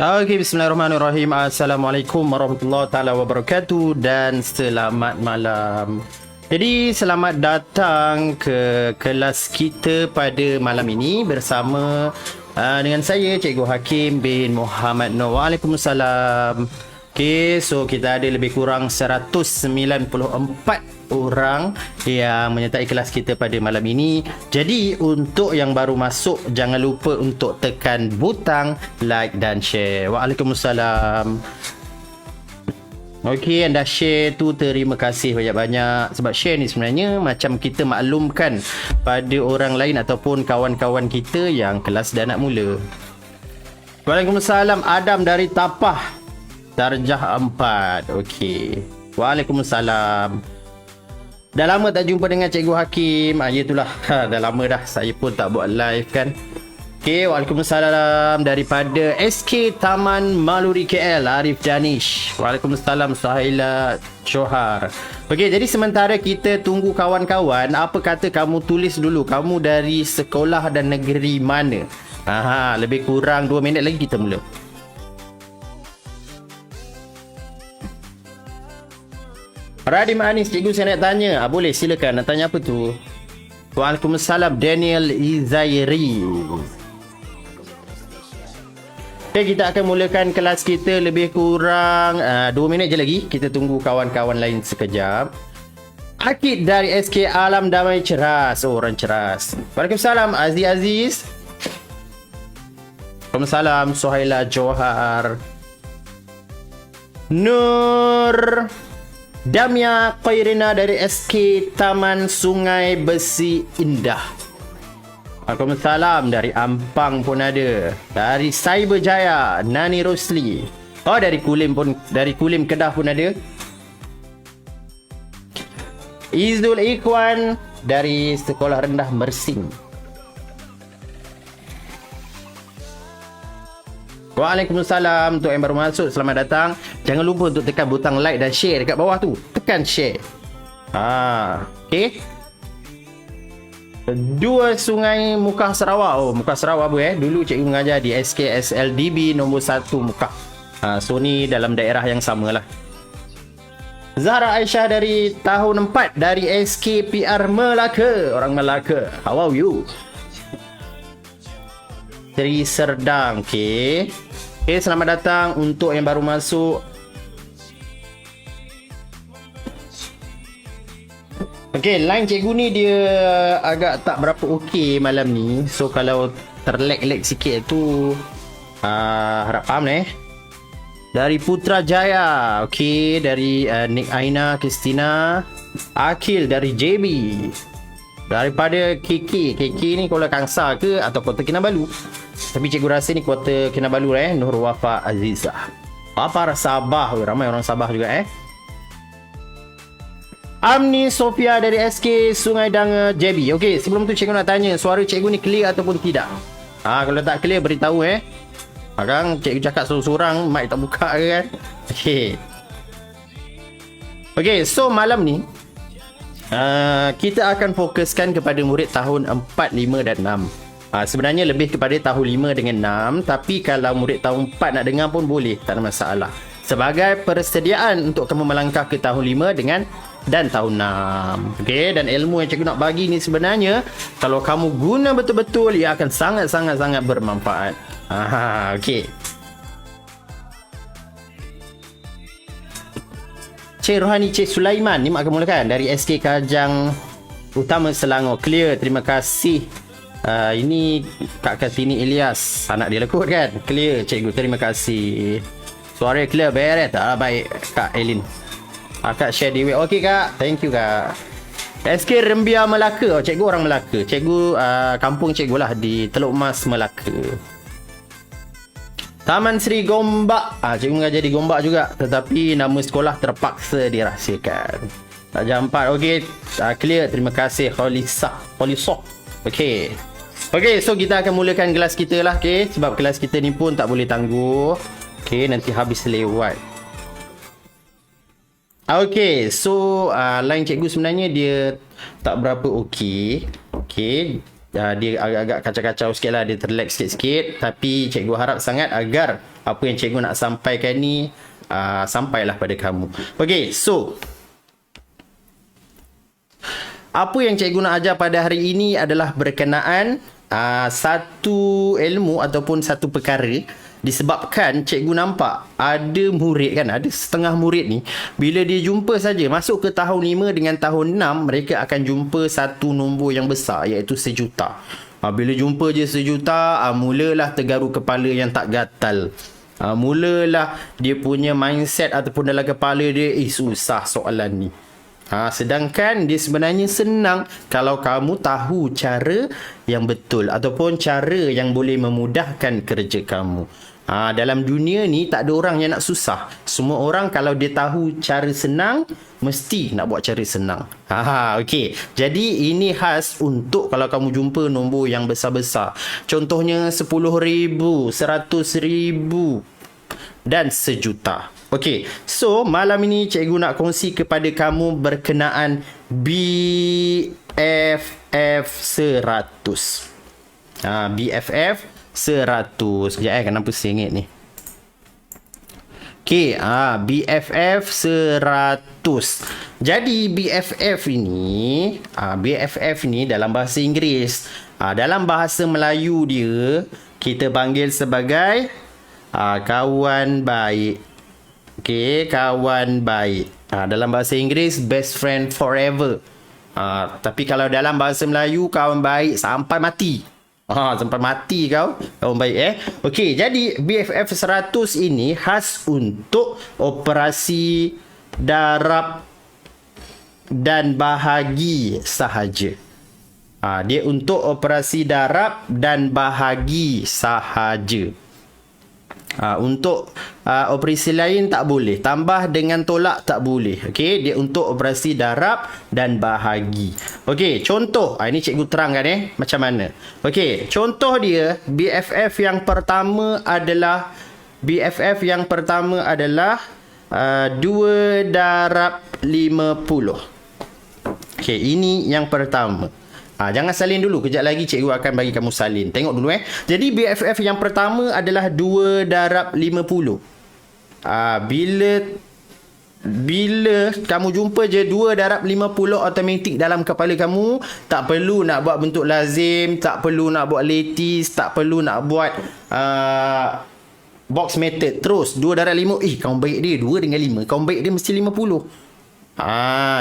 Okey, bismillahirrahmanirrahim. Assalamualaikum warahmatullahi taala wabarakatuh dan selamat malam. Jadi, selamat datang ke kelas kita pada malam ini bersama dengan saya Cikgu Hakim bin Muhammad Noor. Waalaikumsalam. Okey, so kita ada lebih kurang 194 orang yang menyertai kelas kita pada malam ini. Jadi untuk yang baru masuk, jangan lupa untuk tekan butang like dan share. Waalaikumsalam. Okey, anda share tu terima kasih banyak-banyak. Sebab share ni sebenarnya macam kita maklumkan pada orang lain ataupun kawan-kawan kita yang kelas dah nak mula. Waalaikumsalam. Adam dari Tapah, Darjah 4. Okey. Waalaikumsalam. Dah lama tak jumpa dengan Cikgu Hakim. Itulah. Dah lama dah. Saya pun tak buat live kan. Okey. Waalaikumsalam. Daripada SK Taman Maluri KL, Arif Danish. Waalaikumsalam. Suhaila Johar. Okey. Jadi sementara kita tunggu kawan-kawan, apa kata kamu tulis dulu. Kamu dari sekolah dan negeri mana? Lebih kurang 2 minit lagi kita mula. Radim Anis, cikgu saya nak tanya. Boleh, silakan. Nak tanya apa tu? Waalaikumsalam. Daniel Izairi. Okay, kita akan mulakan kelas kita lebih kurang 2 minit je lagi. Kita tunggu kawan-kawan lain sekejap. Akid dari SK Alam Damai Ceras. Oh, orang ceras. Waalaikumsalam. Aziz. Waalaikumsalam. Suhaila Johar. Nur Damia Qairina dari SK Taman Sungai Besi Indah. Waalaikumsalam. Dari Ampang pun ada. Dari Cyberjaya Nani Rosli. Oh, dari Kulim pun, dari Kulim Kedah pun ada. Izul Ikhwan dari Sekolah Rendah Mersing. Waalaikumsalam. Untuk yang baru masuk, selamat datang. Jangan lupa untuk tekan butang like dan share dekat bawah tu. Tekan share. Okey. Dua Sungai Mukah Sarawak. Oh, Mukah Sarawak dulu cikgu mengajar di SKSLDB nombor 1 Mukah. So ni dalam daerah yang samalah. Zahra Aisyah dari tahun 4 dari SKPR Melaka. Orang Melaka. How are you? Dari Serdang. Okey. Okey, selamat datang untuk yang baru masuk. Okey, line cikgu ni dia agak tak berapa okey malam ni. So kalau terlag-lag sikit tu harap faham Dari Putrajaya. Okey, dari Nick Aina Kristina. Akil dari JB. Daripada Kiki ni Kuala Kangsar ke atau Kota Kinabalu? Tapi cikgu rasa ni Kota Kinabalu Nur Wafa Azizah. Apa Sabah? Ramai orang Sabah juga Amni Sofia dari SK Sungai Danga JB. Okey, sebelum tu cikgu nak tanya, suara cikgu ni clear ataupun tidak? Kalau tak clear beritahu Kadang cikgu cakap seorang-seorang, mic tak buka ke kan? Okey, so malam ni kita akan fokuskan kepada murid tahun 4, 5 dan 6. Sebenarnya lebih kepada tahun 5 dengan 6. Tapi kalau murid tahun 4 nak dengar pun boleh, tak ada masalah. Sebagai persediaan untuk kamu melangkah ke tahun 5 dan tahun 6. Okey, dan ilmu yang cikgu nak bagi ni sebenarnya kalau kamu guna betul-betul, ia akan sangat-sangat bermanfaat. Okey. Cik Rohani Cik Sulaiman ni mak akan mulakan dari SK Kajang Utama Selangor. Clear, terima kasih. Ini Kak Kartini Ilyas, anak dia lekut kan? Clear cikgu, terima kasih. Suara clear, beres tak? Baik Kak Elin. Kak share di web. Okey Kak, thank you Kak. SK Rembia Melaka. Cikgu orang Melaka. Cikgu kampung cikgu lah di Teluk Mas Melaka. Taman Sri Gombak. Cikgu mengajar di Gombak juga, tetapi nama sekolah terpaksa dirahsiakan. Darjah 4. Okey, clear. Terima kasih Kholisah. Okey. Okey, so kita akan mulakan kelas kita lah. Okey, sebab kelas kita ni pun tak boleh tangguh. Okey, nanti habis lewat. Okey, so line cikgu sebenarnya dia tak berapa okey. Okey. dia agak-agak kacau-kacau sikit lah, dia terlag sikit-sikit, tapi cikgu harap sangat agar apa yang cikgu nak sampaikan ni sampailah pada kamu. Okay, so apa yang cikgu nak ajar pada hari ini adalah berkenaan satu ilmu ataupun satu perkara, disebabkan cikgu nampak ada murid kan, ada setengah murid ni bila dia jumpa saja masuk ke tahun 5 dengan tahun 6, mereka akan jumpa satu nombor yang besar iaitu 1 juta. Bila jumpa je 1 juta, mulalah tergaru kepala yang tak gatal. Mulalah dia punya mindset ataupun dalam kepala dia, susah soalan ni. Sedangkan dia sebenarnya senang kalau kamu tahu cara yang betul ataupun cara yang boleh memudahkan kerja kamu. Dalam dunia ni tak ada orang yang nak susah. Semua orang kalau dia tahu cara senang, mesti nak buat cara senang. Okey. Jadi ini khas untuk kalau kamu jumpa nombor yang besar-besar. Contohnya 10,000, 100,000 dan 1 juta. Okey, so malam ini cikgu nak kongsi kepada kamu berkenaan BFF 100. BFF 100. Sekejap kenapa sengit ni? Okey, BFF 100. Jadi BFF ni dalam bahasa Inggeris. Dalam bahasa Melayu dia kita panggil sebagai kawan baik. Okey, kawan baik. Dalam bahasa Inggeris, best friend forever. Tapi kalau dalam bahasa Melayu, kawan baik sampai mati. Sampai mati kau, kawan baik Okey, jadi BFF 100 ini khas untuk operasi darab dan bahagi sahaja. Dia untuk operasi darab dan bahagi sahaja. Untuk operasi lain tak boleh. Tambah dengan tolak tak boleh. Okey, dia untuk operasi darab dan bahagi. Okey, contoh. Ini cikgu terangkan macam mana. Okey, contoh dia BFF yang pertama adalah 2 darab 50. Okey, ini yang pertama. Jangan salin dulu. Kejap lagi cikgu akan bagi kamu salin. Tengok dulu Jadi BFF yang pertama adalah 2 darab 50. Bila kamu jumpa je 2 darab 50 automatik dalam kepala kamu, tak perlu nak buat bentuk lazim, tak perlu nak buat lattice, tak perlu nak buat box method. Terus 2 darab 5. Kawan baik dia 2 dengan 5. Kawan baik dia mesti 50.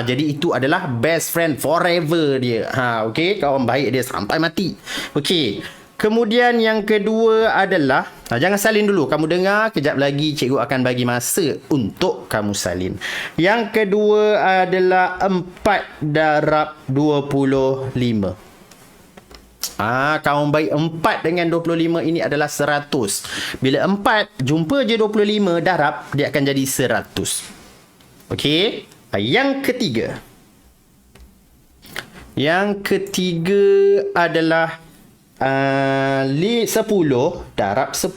Jadi itu adalah best friend forever dia. Okey, kawan baik dia sampai mati. Okey. Kemudian yang kedua adalah jangan salin dulu. Kamu dengar, kejap lagi cikgu akan bagi masa untuk kamu salin. Yang kedua adalah 4 darab 25. Kawan baik 4 dengan 25 ini adalah 100. Bila 4 jumpa je 25 darab, dia akan jadi 100. Okey. Yang ketiga adalah 10 darab 10.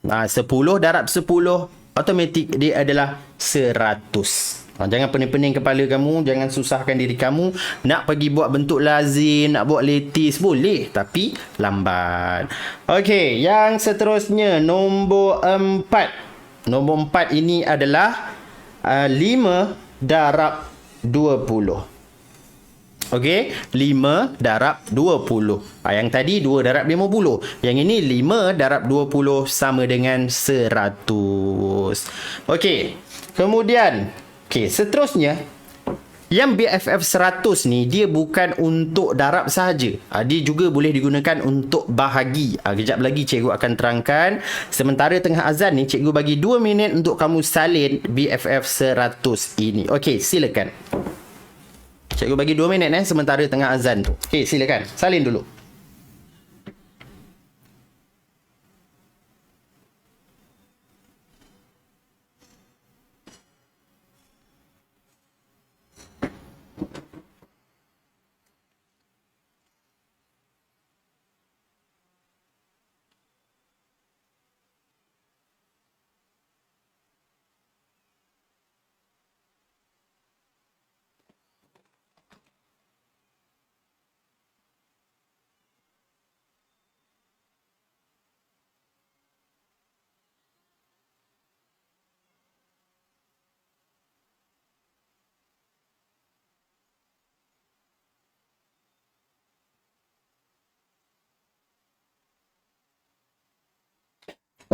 10 darab 10 automatik dia adalah 100. Jangan pening-pening kepala kamu, jangan susahkan diri kamu nak pergi buat bentuk lazim, nak buat lattice boleh tapi lambat. Okey, yang seterusnya nombor 4. Nombor 4 ini adalah 5 darab 20. Okey, 5 darab 20. Yang tadi 2 darab 50. Yang ini 5 darab 20 sama dengan 100. Okey, kemudian seterusnya yang BFF 100 ni dia bukan untuk darab sahaja. Dia juga boleh digunakan untuk bahagi. Kejap lagi cikgu akan terangkan. Sementara tengah azan ni cikgu bagi 2 minit untuk kamu salin BFF 100 ini. Okey, silakan. Cikgu bagi 2 minit sementara tengah azan tu. Okey, silakan. Salin dulu.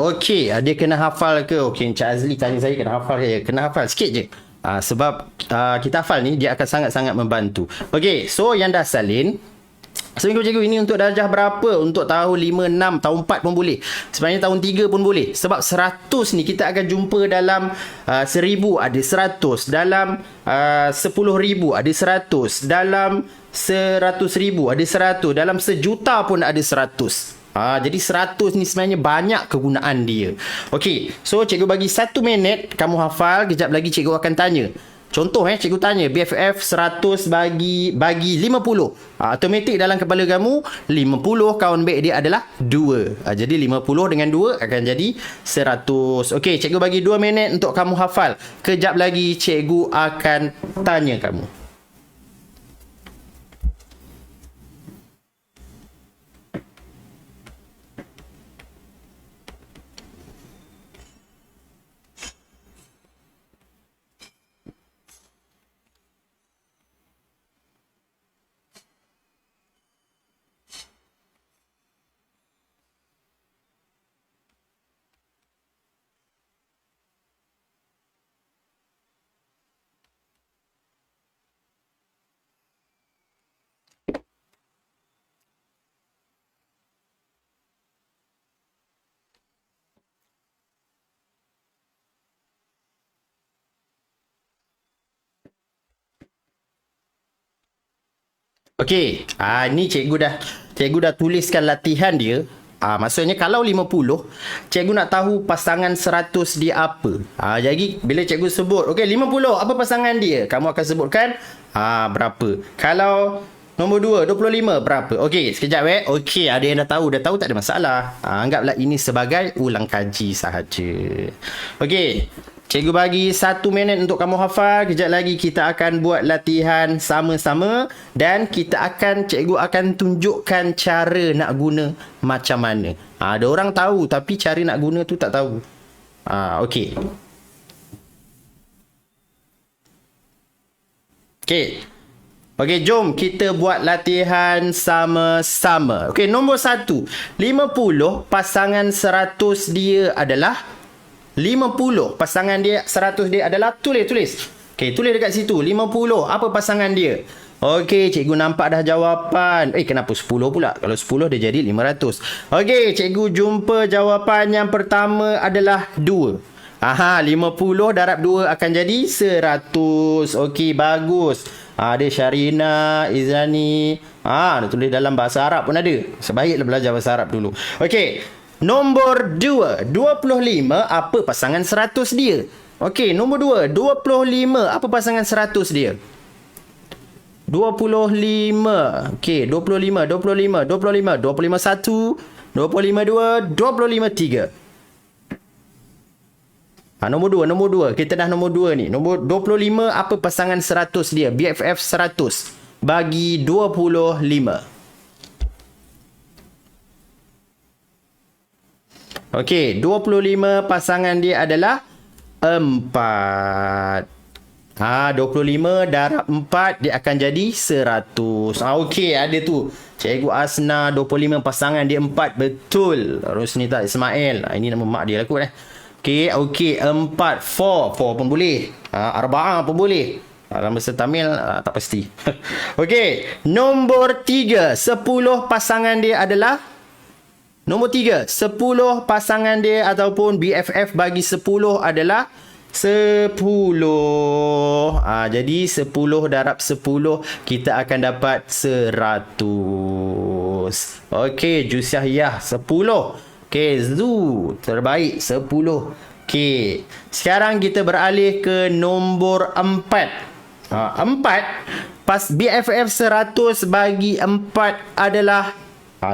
Okey, dia kena hafal ke? Okey, Encik Azli tanya saya kena hafal ke? Kena hafal sikit je. Sebab kita hafal ni, dia akan sangat-sangat membantu. Okey, so yang dah salin, cikgu ini untuk darjah berapa? Untuk tahun 5, 6, tahun 4 pun boleh. Sebenarnya tahun 3 pun boleh. Sebab 100 ni kita akan jumpa dalam 1000 ada 100. Dalam 10,000 ada 100. Dalam 100,000 ada 100. Dalam sejuta pun ada 100. Jadi 100 ni sebenarnya banyak kegunaan dia. Okey, so cikgu bagi 1 minit kamu hafal. Kejap lagi cikgu akan tanya. Contoh cikgu tanya BFF 100 bagi 50. Automatik dalam kepala kamu 50 kawan baik dia adalah 2. Jadi 50 dengan 2 akan jadi 100. Okey, cikgu bagi 2 minit untuk kamu hafal. Kejap lagi cikgu akan tanya kamu. Okey, ni cikgu dah tuliskan latihan dia. Maksudnya kalau 50, cikgu nak tahu pasangan 100 dia apa. Jadi bila cikgu sebut, okey 50, apa pasangan dia? Kamu akan sebutkan berapa. Kalau nombor 2, 25 berapa? Okey, sekejap Okey, ada yang dah tahu tak ada masalah. Anggaplah ini sebagai ulang kaji sahaja. Okey. Cikgu bagi 1 minit untuk kamu hafal. Kejap lagi kita akan buat latihan sama-sama. Dan cikgu akan tunjukkan cara nak guna macam mana. Ada orang tahu tapi cara nak guna tu tak tahu. Okey. Okey, jom kita buat latihan sama-sama. Okey, nombor 1. 50 pasangan 100 dia adalah 50 pasangan dia 100 dia adalah tulis. Okey, tulis dekat situ 50 apa pasangan dia. Okey, cikgu nampak dah jawapan. Kenapa 10 pula? Kalau 10 dia jadi 500. Okey, cikgu jumpa jawapan yang pertama adalah 2. 50 darab 2 akan jadi 100. Okey, bagus. Ada Syarina, Izani. Dia tulis dalam bahasa Arab pun ada. Sebaiklah belajar bahasa Arab dulu. Okey. Nombor 2, 25 apa pasangan 100 dia? Okey, nombor 2, 25 apa pasangan 100 dia? 25. Okey, 25, 25, 25, 25 1, 25 2, 25 3. Nombor 2. Kita dah nombor 2 ni. Nombor 25 apa pasangan 100 dia? BFF 100 bagi 25. Okey, 25 pasangan dia adalah 4. 25 darab 4 dia akan jadi 100. Okey, ada tu. Cikgu Asna 25 pasangan dia 4. Betul. Rosnita Ismail. Ini nama mak dia lah kot Okey, 4. 4 pun boleh. Arba'ah pun boleh. Dalam bahasa Tamil tak pasti. Okey, nombor 3. 10 pasangan dia adalah nombor 3, 10 pasangan dia ataupun BFF bagi 10 adalah 10. Jadi 10 darab 10 kita akan dapat 100. Okey, Jusiah 10. Okey, Zu terbaik 10. Okey, sekarang kita beralih ke nombor 4. 4 pas BFF 100 bagi 4 adalah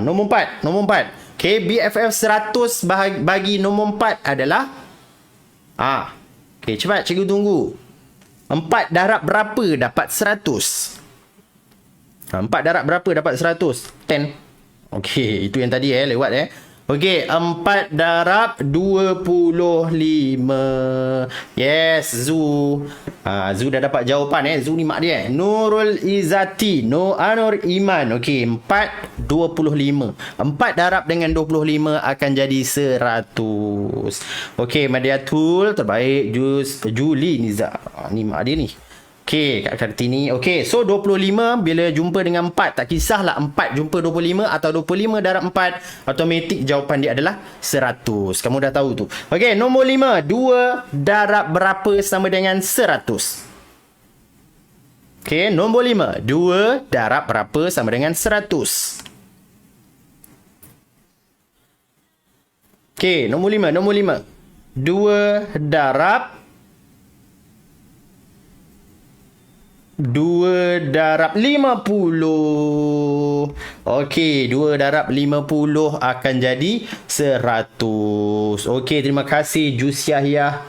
nombor 4. Okey, BFF 100 bagi nombor 4 adalah okey, cepat cikgu tunggu. 4 darab berapa dapat 100? 4 darab berapa dapat 100? 10. Okey, itu yang tadi lewat Okey, 4 darab 25. Yes, Zu. Zu dah dapat jawapan Zu ni mak dia Nurul Izzati, Nur Iman. Okey, 4 25. 4 darab dengan 25 akan jadi 100. Okey, Madiatul terbaik. Juli Niza. Ni mak dia ni. Okey, Kak Kartini. Okey, so 25 bila jumpa dengan 4, tak kisahlah 4 jumpa 25 atau 25 darab 4, automatik jawapan dia adalah 100. Kamu dah tahu tu. Okey, nombor 5, 2 darab berapa sama dengan 100? Okey, nombor 5, 2 darab berapa sama dengan 100? Okey, nombor 5, 2 darab 2 darab 50. Okey, 2 darab 50 akan jadi 100. Okey, terima kasih Jus Yahya.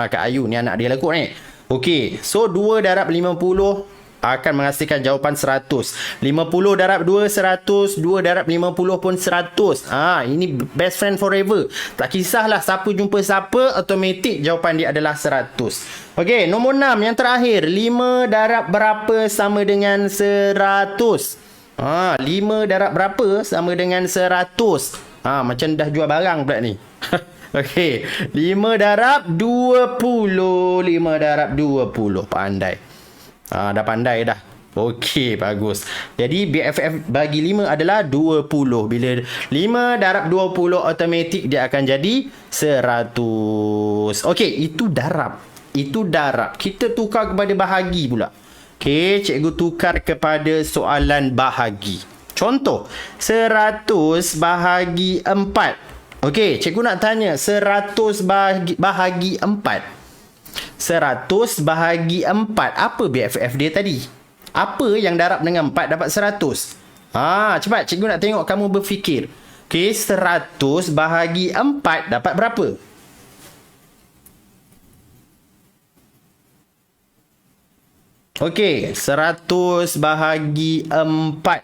Kak Ayu ni anak dia lah kot ni. Okey, so 2 darab 50 akan menghasilkan jawapan 100. 50 darab 2, 100. 2 darab 50 pun 100. Ini best friend forever. Tak kisahlah siapa jumpa siapa, automatik jawapan dia adalah 100. Okey, nombor 6 yang terakhir. 5 darab berapa sama dengan 100? 5 darab berapa sama dengan 100? Macam dah jual barang pula ni. Okey, 5 darab 20. 5 darab 20. Pandai. Dah pandai dah. Okey, bagus. Jadi BFF bagi 5 adalah 20. Bila 5 darab 20, automatik dia akan jadi 100. Okey, itu darab. Itu darab. Kita tukar kepada bahagi pula. Okey, cikgu tukar kepada soalan bahagi. Contoh, 100 bahagi 4. Okey, cikgu nak tanya, 100 bahagi 4. 100 bahagi 4. Apa BFF dia tadi? Apa yang darab dengan 4 dapat 100? Cepat. Cikgu nak tengok kamu berfikir. Okey, 100 bahagi 4 dapat berapa? Okey, 100 bahagi 4.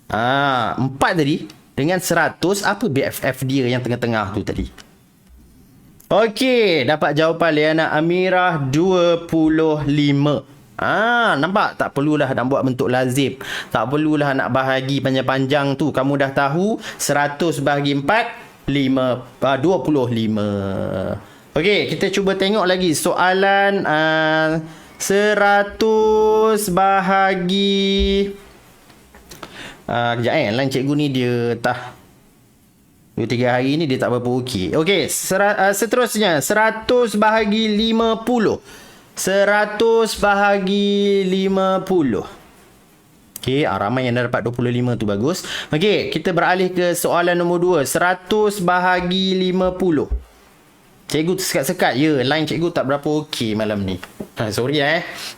4 tadi dengan 100. Apa BFF dia yang tengah-tengah tu tadi? Okey, dapat jawapan Liana Amirah 25. Nampak? Tak perlulah nak buat bentuk lazim. Tak perlulah nak bahagi panjang-panjang tu. Kamu dah tahu 100 bahagi 4, 25. Okey, kita cuba tengok lagi soalan 100 bahagi kejap lain cikgu ni dia tak 2-3 hari ni dia tak berapa okey. Okey, seterusnya 100 bahagi 50. 100 bahagi 50. Okey, ramai yang dah dapat 25 tu, bagus. Okey, kita beralih ke soalan nombor 2. 100 bahagi 50. Cikgu sekat-sekat. Ya, line cikgu tak berapa okey malam ni. Sorry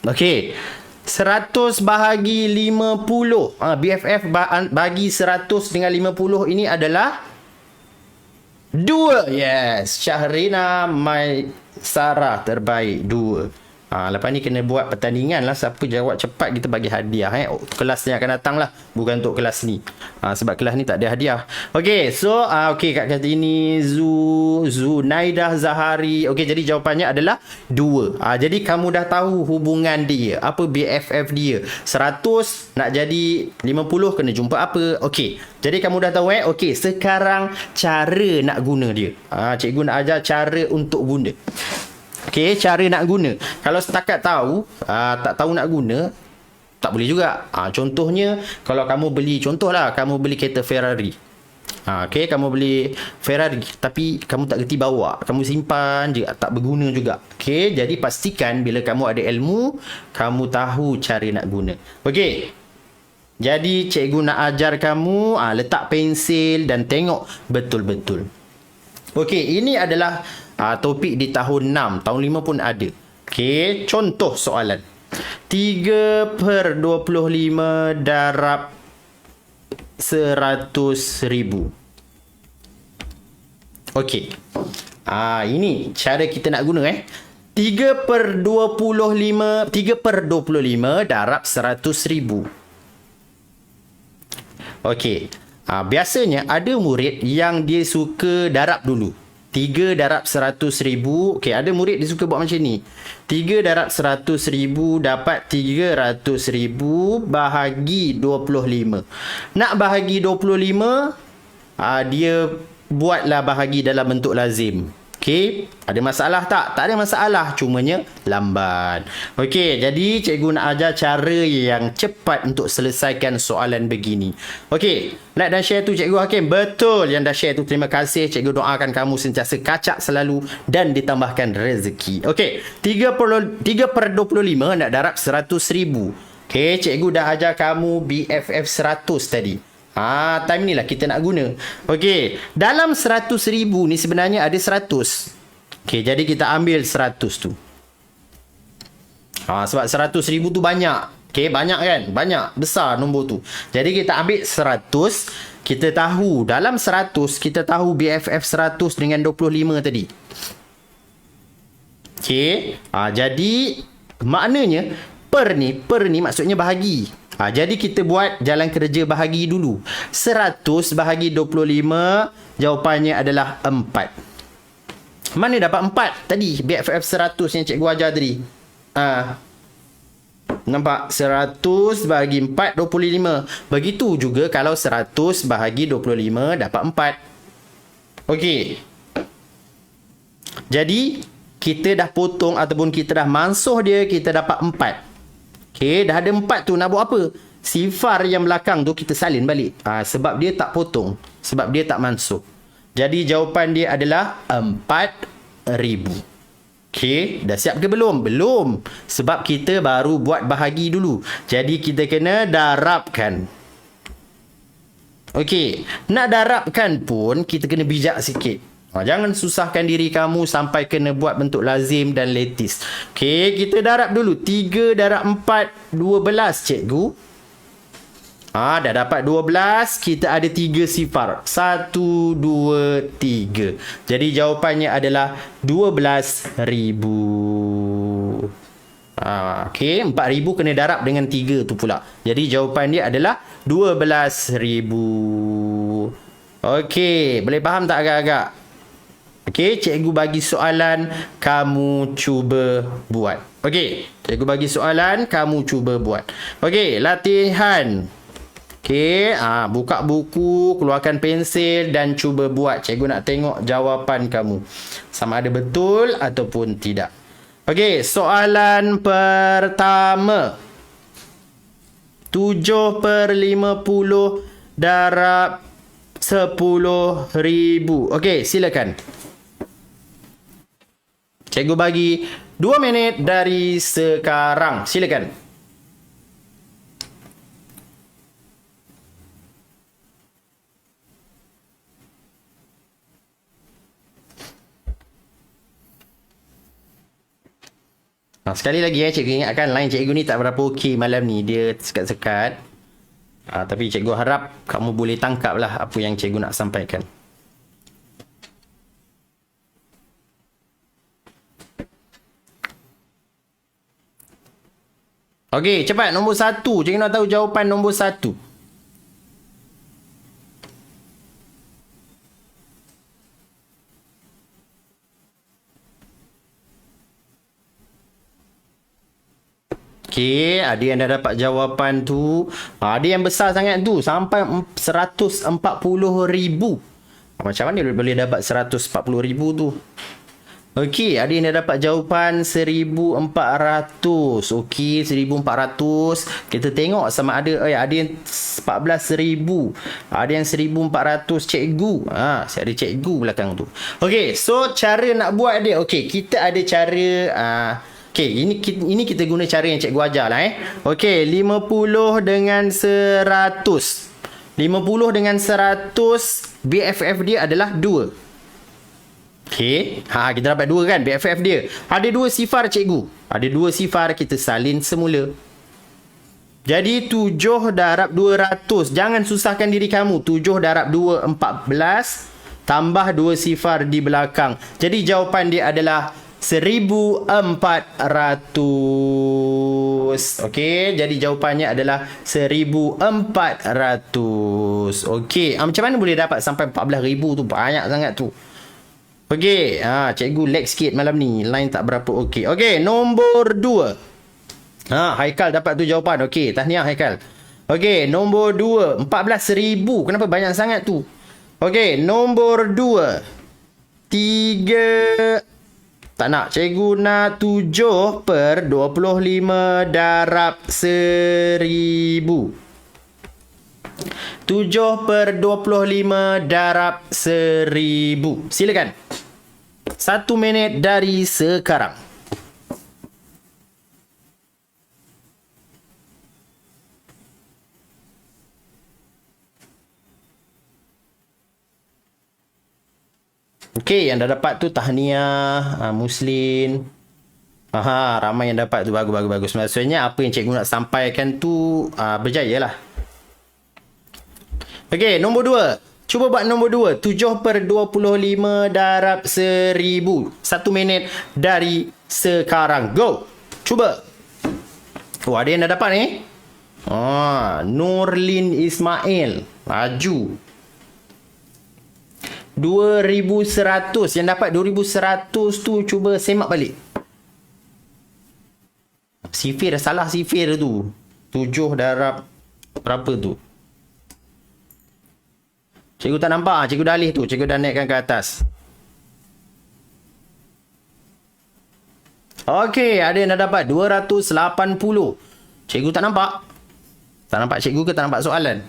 Okey. 100 bahagi 50. BFF bagi 100 dengan 50 ini adalah 2. Yes, Syahrina Sarah terbaik 2. Lepas ni kena buat pertandingan lah. Siapa jawab cepat kita bagi hadiah kelas yang akan datang lah. Bukan untuk kelas ni. Sebab kelas ni tak ada hadiah. Okay, so okay, Kak Kartini, Zunaidah Zahari. Okay, jadi jawapannya adalah 2. Jadi kamu dah tahu hubungan dia. Apa BFF dia. 100 nak jadi 50 kena jumpa apa. Okay, jadi kamu dah tahu Okay, sekarang cara nak guna dia. Cikgu nak ajar cara untuk guna. Okey, cara nak guna. Kalau setakat tahu, tak tahu nak guna, tak boleh juga. Contohnya, kalau kamu beli, contohlah, kamu beli kereta Ferrari. Okey, kamu beli Ferrari, tapi kamu tak gerti bawa. Kamu simpan je, tak berguna juga. Okey, jadi pastikan bila kamu ada ilmu, kamu tahu cara nak guna. Okey. Jadi, cikgu nak ajar kamu, letak pensil dan tengok betul-betul. Okey, ini adalah topik di tahun 6. Tahun 5 pun ada. Okey, contoh soalan. 3/25 darab 100,000. Okey. Ini cara kita nak guna 3/25 darab 100,000. Okey. Biasanya ada murid yang dia suka darab dulu. 3 darab 100,000. Okey, ada murid dia suka buat macam ni. 3 darab 100,000 dapat 300,000 bahagi 25. Nak bahagi 25, dia buatlah bahagi dalam bentuk lazim. Okey, ada masalah tak? Tak ada masalah, cumanya lambat. Okey, jadi cikgu nak ajar cara yang cepat untuk selesaikan soalan begini. Okey, like dan share tu Cikgu Hakim. Betul yang dah share tu, terima kasih. Cikgu doakan kamu sentiasa kacak selalu dan ditambahkan rezeki. Okey, 3/25 nak darab 100,000. Okey, cikgu dah ajar kamu BFF 100 tadi. Time ni lah kita nak guna. Okey, dalam 100,000 ni sebenarnya ada 100. Okey, jadi kita ambil 100 tu. Sebab 100,000 tu banyak. Okey, banyak kan? Banyak, besar nombor tu. Jadi kita ambil 100. Kita tahu, dalam 100, kita tahu BFF 100 dengan 25 tadi. Okey, jadi maknanya per ni maksudnya bahagi. Jadi kita buat jalan kerja bahagi dulu. 100 bahagi 25, jawapannya adalah 4. Mana dapat 4 tadi? BFF 100 yang cikgu ajar tadi. Nampak? 100 bahagi 4, 25. Begitu juga kalau 100 bahagi 25 dapat 4. Okey. Jadi, kita dah potong ataupun kita dah mansuh dia, kita dapat 4. Okey, dah ada 4 tu, nak buat apa? Sifar yang belakang tu kita salin balik. Sebab dia tak potong. Sebab dia tak mansuh. Jadi jawapan dia adalah 4,000. Okey, dah siap ke belum? Belum. Sebab kita baru buat bahagi dulu. Jadi kita kena darabkan. Okey, nak darabkan pun kita kena bijak sikit. Jangan susahkan diri kamu sampai kena buat bentuk lazim dan letis. Okey, kita darab dulu. 3 darab 4, 12 cikgu. Dah dapat 12. Kita ada 3 sifar. 1, 2, 3. Jadi jawapannya adalah 12,000. Okey, 4,000 kena darab dengan 3 tu pula. Jadi jawapan dia adalah 12,000. Okey, boleh faham tak agak-agak? Okey, cikgu bagi soalan, kamu cuba buat. Okey, cikgu bagi soalan, kamu cuba buat. Okey, latihan. Okey, buka buku, keluarkan pensil dan cuba buat. Cikgu nak tengok jawapan kamu. Sama ada betul ataupun tidak. Okey, soalan pertama. 7/50 darab 10,000. Okey, silakan. Cikgu bagi 2 minit dari sekarang. Silakan. Sekali lagi cikgu ingatkan line cikgu ni tak berapa okey malam ni. Dia sekat-sekat. Tapi cikgu harap kamu boleh tangkap lah apa yang cikgu nak sampaikan. Okey, cepat. Nombor 1. Cikgu nak tahu jawapan nombor 1. Okey, ada yang dah dapat jawapan tu. Ada yang besar sangat tu. Sampai 140,000. Macam mana boleh dapat 140,000 tu? Okey, ada yang dah dapat jawapan 1,400. Okey, 1,400. Kita tengok sama ada ada yang 14,000. Ada yang 1,400 cikgu. Saya ada cikgu belakang tu. Okey, so cara nak buat dia. Okey, kita ada cara okey, ini kita guna cara yang cikgu ajar lah Okey, 50 dengan 100. 50 dengan 100 BFF dia adalah 2. Okey, kita dapat 2 kan BFF dia. Ada 2 sifar cikgu. Ada 2 sifar, kita salin semula. Jadi 7 darab 200. Jangan susahkan diri kamu. 7 darab 2, 14. Tambah 2 sifar di belakang. Jadi jawapan dia adalah 1,400. Okey, jadi jawapannya adalah 1,400. Okey, macam mana boleh dapat sampai 14,000 tu? Banyak sangat tu. Okey, cikgu lag sikit malam ni. Line tak berapa okey. Okey, nombor 2. Haikal dapat tu jawapan. Okey, tahniah Haikal. Okey, nombor 2, 14,000. Kenapa banyak sangat tu? Okey, nombor 2. 3. Tak nak. Cikgu nak 7 per 25 darab 1,000. 7 per 25 darab 1,000. Silakan. 1 minit dari sekarang. Okey, yang dah dapat tu tahniah, Muslin. Ramai yang dapat tu. Bagus. Maksudnya apa yang cikgu nak sampaikan tu berjaya lah. Okey, nombor 2. Cuba buat nombor 2. 7 per 25 darab 1,000. 1 minit dari sekarang. Go. Cuba. Oh, ada yang dah dapat ni. Nurlin Ismail. Maju. 2,100. Yang dapat 2,100 tu cuba semak balik. Sifir salah sifir tu. 7 darab berapa tu? Cikgu tak nampak. Cikgu dah alih tu. Cikgu dah naikkan ke atas. Okey, ada yang dah dapat 280. Cikgu tak nampak. Tak nampak cikgu ke tak nampak soalan?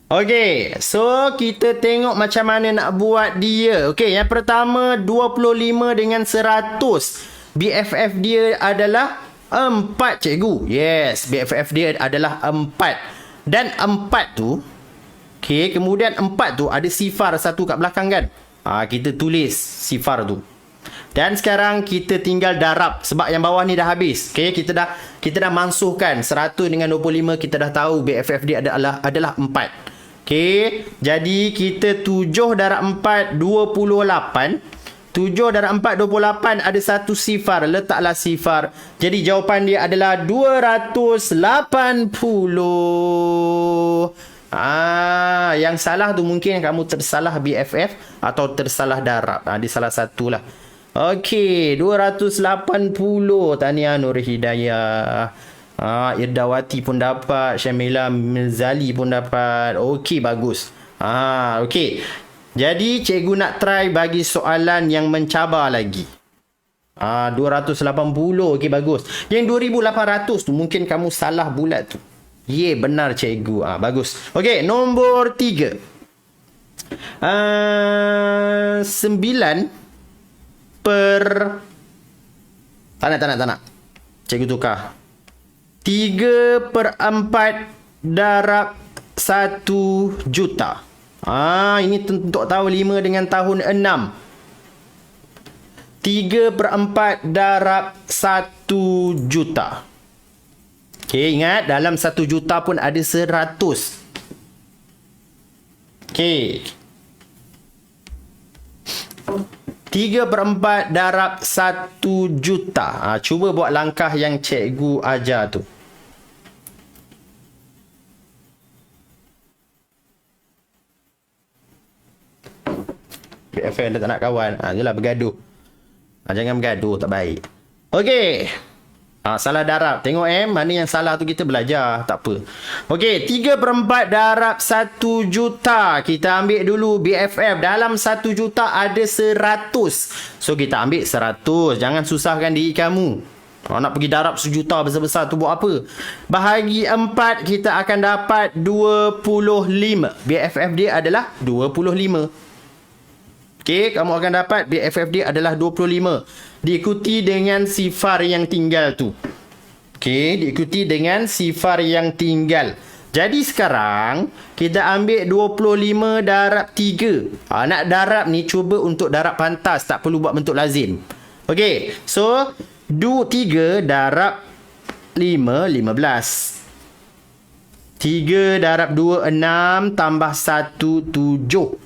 Okey, so kita tengok macam mana nak buat dia. Okey, yang pertama 25 dengan 100. BFF dia adalah 4, cikgu. Yes, BFF dia adalah 4. Dan 4 tu, okey, kemudian 4 tu ada sifar satu kat belakang kan? Kita tulis sifar tu. Dan sekarang kita tinggal darab sebab yang bawah ni dah habis. Okey, kita dah mansuhkan 100 dengan 25, kita dah tahu BFF dia adalah 4. Okey, jadi kita 7 darab 4, 28. 7 darab 4, 28. Ada satu sifar. Letaklah sifar. Jadi jawapan dia adalah 280. Yang salah tu mungkin kamu tersalah BFF atau tersalah darab. Dia salah satulah. Okey, 280. Tahniah Nur Hidayah. Irdawati pun dapat. Syamila Mizali pun dapat. Okey, bagus. Okey. Jadi cikgu nak try bagi soalan yang mencabar lagi. 280. Okey, bagus. Yang 2,800 tu mungkin kamu salah bulat tu. Benar cikgu. Bagus. Okey, nombor 3. 9 per... Tak nak. Cikgu tukar. 3 per 4 darab 1 juta. Ini untuk tahun 5 dengan tahun 6. 3 per 4 darab 1 juta. Okey, ingat dalam 1 juta pun ada 100. Okey. 3 per 4 darab 1 juta. Cuba buat langkah yang cikgu ajar tu. BFF dah tak nak kawan. Yelah, bergaduh. Jangan bergaduh, tak baik. Okey. Salah darab. Tengok mana yang salah tu kita belajar. Tak apa. Okey, 3 per 4 darab 1 juta. Kita ambil dulu BFF. Dalam 1 juta ada 100. So, kita ambil 100. Jangan susahkan diri kamu. Nak pergi darab 1 juta besar-besar tu buat apa? Bahagi 4, kita akan dapat 25. BFF dia adalah 25. Okey, kamu akan dapat BFF dia adalah 25. Diikuti dengan sifar yang tinggal tu. Okey, diikuti dengan sifar yang tinggal. Jadi sekarang, kita ambil 25 darab 3. Nak darab ni, cuba untuk darab pantas. Tak perlu buat bentuk lazim. Okey, so 3 darab 5, 15. 3 darab 2, 6. Tambah 1, 7.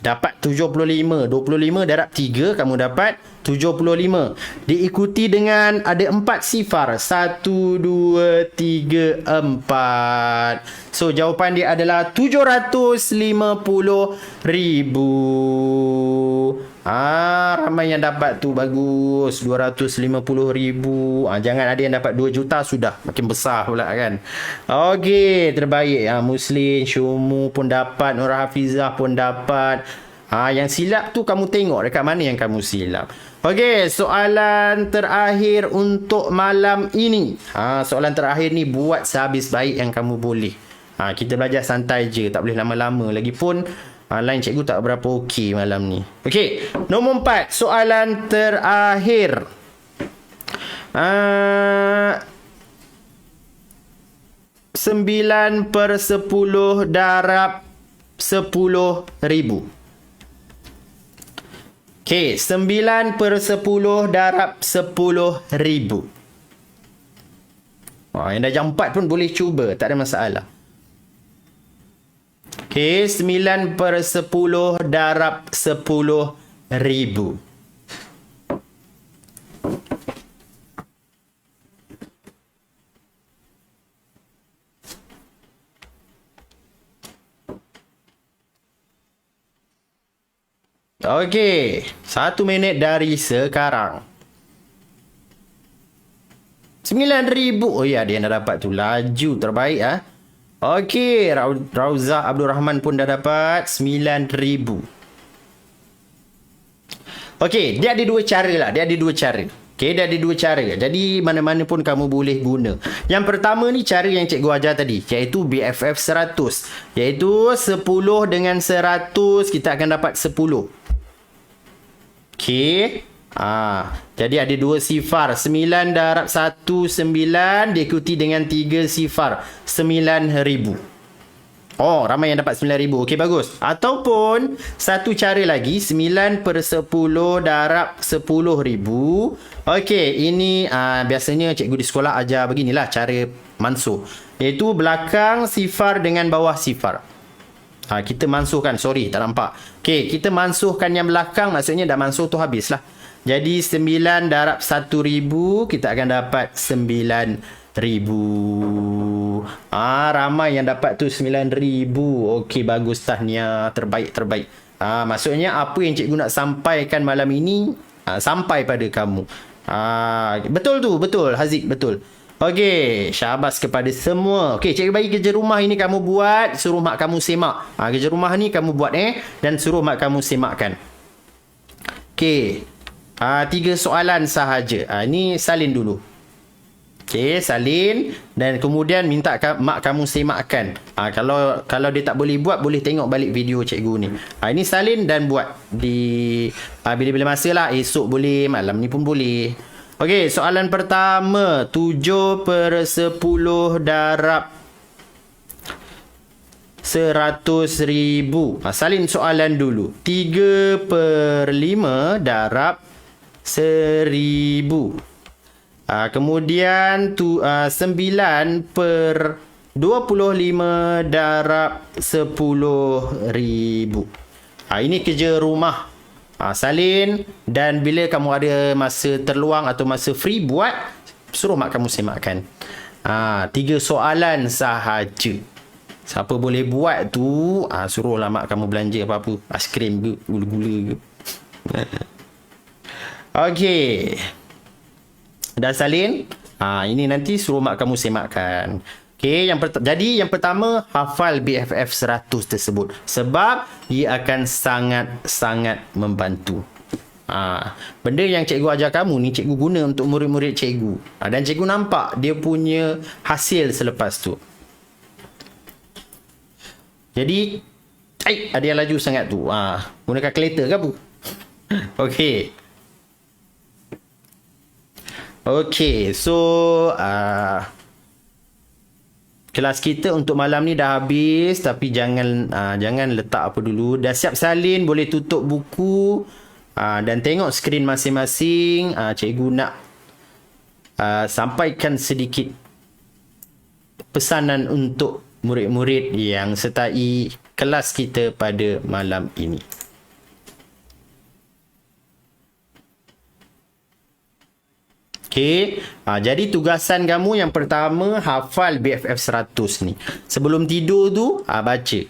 dapat 75. 25 darab 3 kamu dapat 75. Diikuti dengan ada 4 sifar. 1, 2, 3, 4. So jawapan dia adalah 750,000. Ramai yang dapat tu, bagus. 250,000. Jangan ada yang dapat 2 juta sudah. Makin besar pula kan. Okey, terbaik. Muslin, Syumu pun dapat. Nur Hafizah pun dapat. Yang silap tu kamu tengok dekat mana yang kamu silap. Okey, soalan terakhir untuk malam ini. Soalan terakhir ni buat sehabis baik yang kamu boleh. Kita belajar santai je, tak boleh lama-lama. Lagipun lain cikgu tak berapa okey malam ni. Okey, nombor 4, soalan terakhir. 9/10 darab 10,000. Okey, 9/10 darab 10,000. Yang dah jam 4 pun boleh cuba, tak ada masalah. Okey, 9/10 darab 10,000. Okey, 1 minit dari sekarang. 9,000. Oh ya, dia dah dapat tu. Laju terbaik. Okey, Rauzah Abdul Rahman pun dah dapat 9,000. Okey, dia ada 2 cara lah. Dia ada 2 cara. Okey, dia ada 2 cara. Jadi, mana-mana pun kamu boleh guna. Yang pertama ni cara yang cikgu ajar tadi, iaitu BFF 100. Iaitu 10 dengan 100, kita akan dapat 10. Okey. Jadi ada 2 sifar. 9 darab 1, 9. Diikuti dengan 3 sifar. 9,000. Ramai yang dapat 9,000. Okey, bagus. Ataupun satu cara lagi, 9/10 darab 10,000. Okey, ini biasanya cikgu di sekolah ajar beginilah cara mansuh. Iaitu belakang sifar dengan bawah sifar. Kita mansuhkan. Sorry, tak nampak. Okey, kita mansuhkan yang belakang. Maksudnya dah mansuh tu habislah. Jadi 9 darab 1,000, kita akan dapat 9,000. Ramai yang dapat tu 9,000. Okey, bagus, tahniah. Terbaik. Maksudnya apa yang cikgu nak sampaikan malam ini sampai pada kamu. Betul tu, betul Haziq, betul. Okey, syabas kepada semua. Okey, cikgu bagi kerja rumah ini kamu buat, suruh mak kamu semak. Kerja rumah ni kamu buat dan suruh mak kamu semakkan. Okey. 3 soalan sahaja. Ini salin dulu. Okey, salin dan kemudian minta mak kamu semakkan. Kalau dia tak boleh buat, boleh tengok balik video cikgu ni. Ini salin dan buat di bila-bila masa lah. Esok boleh, malam ni pun boleh. Okey, soalan pertama, 7/10 darab 100,000. Salin soalan dulu. 3/5 darab 1,000. Kemudian 9/25 darab 10,000. Ini kerja rumah. Salin, dan bila kamu ada masa terluang atau masa free, buat, suruh mak kamu semakkan. 3 soalan sahaja. Siapa boleh buat tu, suruhlah mak kamu belanja apa-apa, aiskrim ke, gula-gula ke. Okey, dah salin. Ini nanti suruh mak kamu semakkan. Okey, jadi yang pertama, hafal BFF 100 tersebut. Sebab ia akan sangat-sangat membantu. Benda yang cikgu ajar kamu ni, cikgu guna untuk murid-murid cikgu. Dan cikgu nampak dia punya hasil selepas tu. Jadi, ada yang laju sangat tu. Guna kalkulator ke apa? Okey. Okey, so kelas kita untuk malam ni dah habis, tapi jangan letak apa dulu. Dah siap salin, boleh tutup buku dan tengok skrin masing-masing. Cikgu nak sampaikan sedikit pesanan untuk murid-murid yang sertai kelas kita pada malam ini. Okey. Jadi tugasan kamu yang pertama hafal BFF 100 ni. Sebelum tidur tu baca.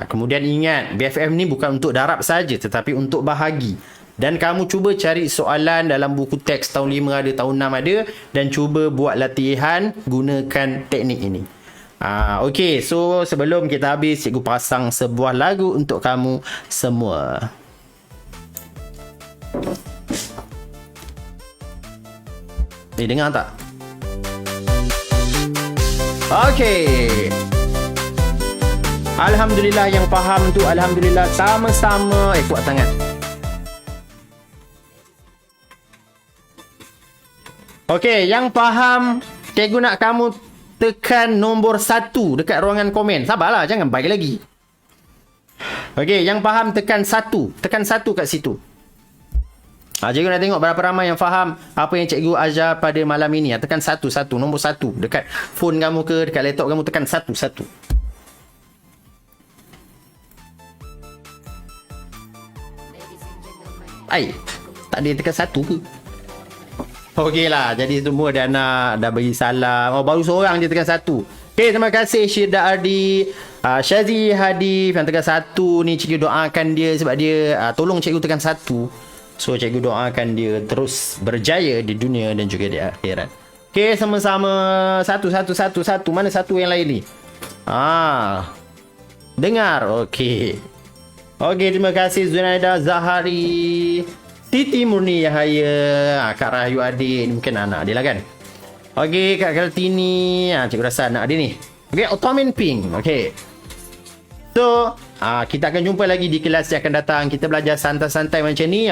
Kemudian ingat BFF ni bukan untuk darab saja tetapi untuk bahagi. Dan kamu cuba cari soalan dalam buku teks tahun 5 ada, tahun 6 ada dan cuba buat latihan gunakan teknik ini. Okey, so sebelum kita habis, cikgu pasang sebuah lagu untuk kamu semua. Dengar tak? Okey. Alhamdulillah yang faham tu, alhamdulillah sama-sama. Kuat sangat. Okey, yang faham, cikgu nak kamu tekan nombor 1 dekat ruangan komen. Sabarlah, jangan bagi lagi. Okey, yang faham tekan 1. Tekan 1 kat situ. Cikgu nak tengok berapa ramai yang faham apa yang cikgu ajar pada malam ini. Tekan 1, nombor 1. Dekat phone kamu ke, dekat laptop kamu, tekan 1. Tak ada tekan 1 ke? Okey lah, jadi semua dah bagi salam. Baru seorang je tekan 1. Okey, terima kasih Syirda Ardi, Syazi Hadif yang tekan 1 ni. Cikgu doakan dia sebab dia tolong cikgu tekan 1. So cikgu doakan dia terus berjaya di dunia dan juga di akhirat. Okey, sama-sama. Satu. Mana satu yang lain ni? Dengar. Okey, terima kasih Zunaida Zahari, Siti Murni Yahaya, Kak Rahayu adik ni mungkin anak dia lah kan. Okey, Kak Kartini, cikgu rasa anak dia ni. Okey, Ottoman Pink. Okey, so kita akan jumpa lagi di kelas yang akan datang. Kita belajar santai-santai macam ni.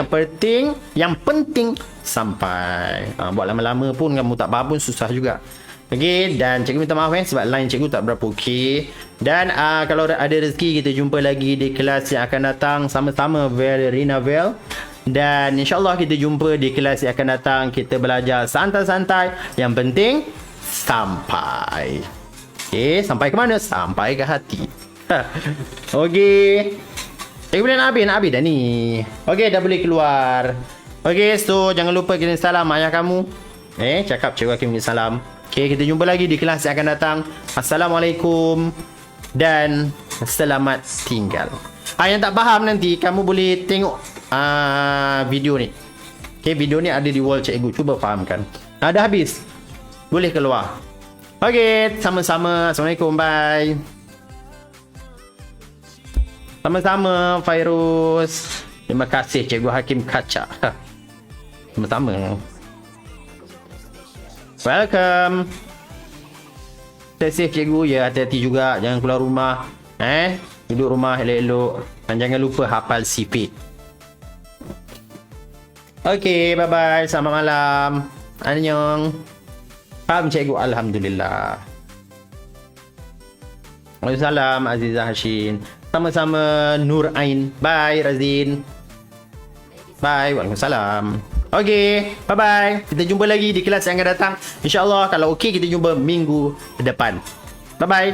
Yang penting sampai. Buat lama-lama pun kamu tak faham pun susah juga. Okey, dan cikgu minta maaf sebab line cikgu tak berapa okey. Dan kalau ada rezeki kita jumpa lagi di kelas yang akan datang sama-sama Rina Vel. Dan insyaAllah kita jumpa di kelas yang akan datang. Kita belajar santai-santai. Yang penting sampai. Okey, sampai ke mana? Sampai ke hati. Okey. Cikgu boleh nak habis dah ni. Okey, dah boleh keluar. Okey, so jangan lupa kirim salam ayah kamu. Cakap cikgu Hakim kirim salam. Okey, kita jumpa lagi di kelas yang akan datang. Assalamualaikum dan selamat tinggal. Yang tak faham nanti kamu boleh tengok video ni. Okey, video ni ada di wall cikgu. Cuba fahamkan. Dah habis. Boleh keluar. Okey, sama-sama. Assalamualaikum. Bye. Sama-sama Fairuz. Terima kasih Cikgu Hakim Kaca. Sama-sama. Welcome. Stay safe cikgu. Ya, hati-hati juga. Jangan keluar rumah. Duduk rumah elok-elok. Dan jangan lupa hafal sipit. Okey, bye-bye. Selamat malam. Annyeong. Faham cikgu? Alhamdulillah. Waalaikumsalam Azizah Hashin. Sama-sama Nur Ain. Bye Razin. Bye. Waalaikumsalam. Okey, bye-bye. Kita jumpa lagi di kelas yang akan datang. InsyaAllah kalau okey kita jumpa minggu depan. Bye-bye.